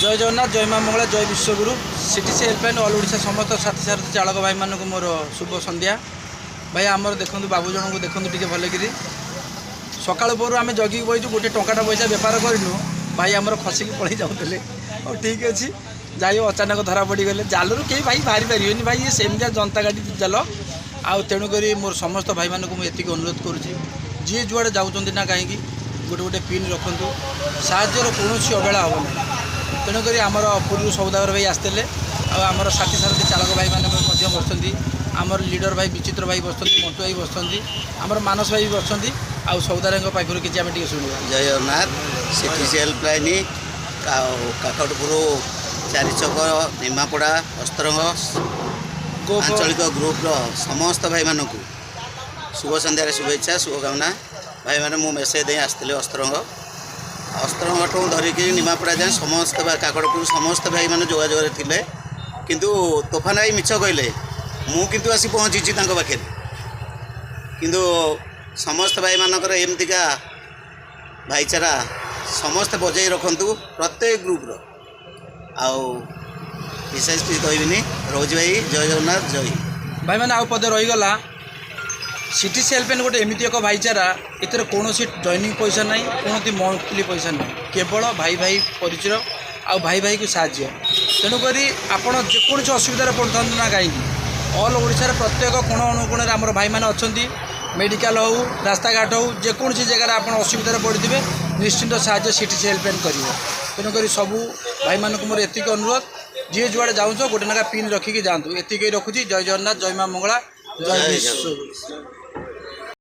जय जगन्नाथ जय माँ मंगला जय विश्वगुरु सीटीसी हेल्पलाइन ऑल ओडिशा समस्त साथी सारथी चालक भाई मानक मोर शुभ संध्या भाई आमर देखूँ बाबू जन को देखूँ टे भलक सका पोर आम जगिक बहीचु गोटे टंकाटा पैसा बेपार करूँ भाई आमर खसिक पलि जाऊे और ठीक अच्छे जाई अचानक धरा पड़गले जालू कहीं भाई बाहरी पारे भाई ये सेमती जनता गाड़ी जाल आउ तेणुक मोर समस्त भाई मानक मुझे अनुरोध करुँची जी जुआड़े जाऊँच ना कहीं गोटे गोटे पिन रखु साहर कौन अवहेला हे ना तेणुक आमर पूर्व सौदागर भाई आसते आमर साथी सारथी चालक भाई मैंने बसती आमर लीडर भाई विचित्र भाई बसती मंटू भाई बसती आमर मानस भाई बसती आउ सौदार पाखर किसी आम शुणा। जय जगन्नाथ सीटीसी हेल्पलाइन काकटपुर चार छक निमापड़ा अस्त्रंग आंचलिक ग्रुप्र समस्त भाई मानक शुभ संध्यार शुभेच्छा शुभकामना भाई मैंने मु मेसेज दे आसते अस्त्रंग ठूँ धरिकी निमापड़ा जाए समस्त काकटपुर समस्त भाई मैंने जोगाजोग थे किंतु तोफान भाई मिछ कहले मुझे आसी पहुँची पाखे किंतु समस्त भाई मानकर एमतीका भाईचारा समस्त बजाई रखु प्रत्येक ग्रुप्र आउ विशेष भी कहबिनी रोज भाई जय जगन्नाथ जय भाई मैंने आउ पदे रहीगला सीटीसी हेल्पलाइन गोटे एमती एक भाईचारा एतिर कौन जॉइनिंग पैसा ना कौन मंथली पैसा ना केवल भाई भाई परिचय आउ भाई भाई को साहाय्य तेणुक आपड़ जेकोसी असुविधा पड़ता ना कहीं ऑल ओडिशार प्रत्येक कोण अनुकोण आम भाई मैंने अच्छा मेडिकल हो रास्ता घाट हो जेकोसी जगह आप असुविधा पड़े निश्चिंत साहाय्य सीटीसी हेल्पलाइन कर तेणुक सबू भाई मानक मोर एतिक अनुरोध जी जुआड़े जाऊँ गोटे नाका पिन रखिकी जातु एतिक रखुची जय जगन्नाथ जय माँ मंगला जय विश्व।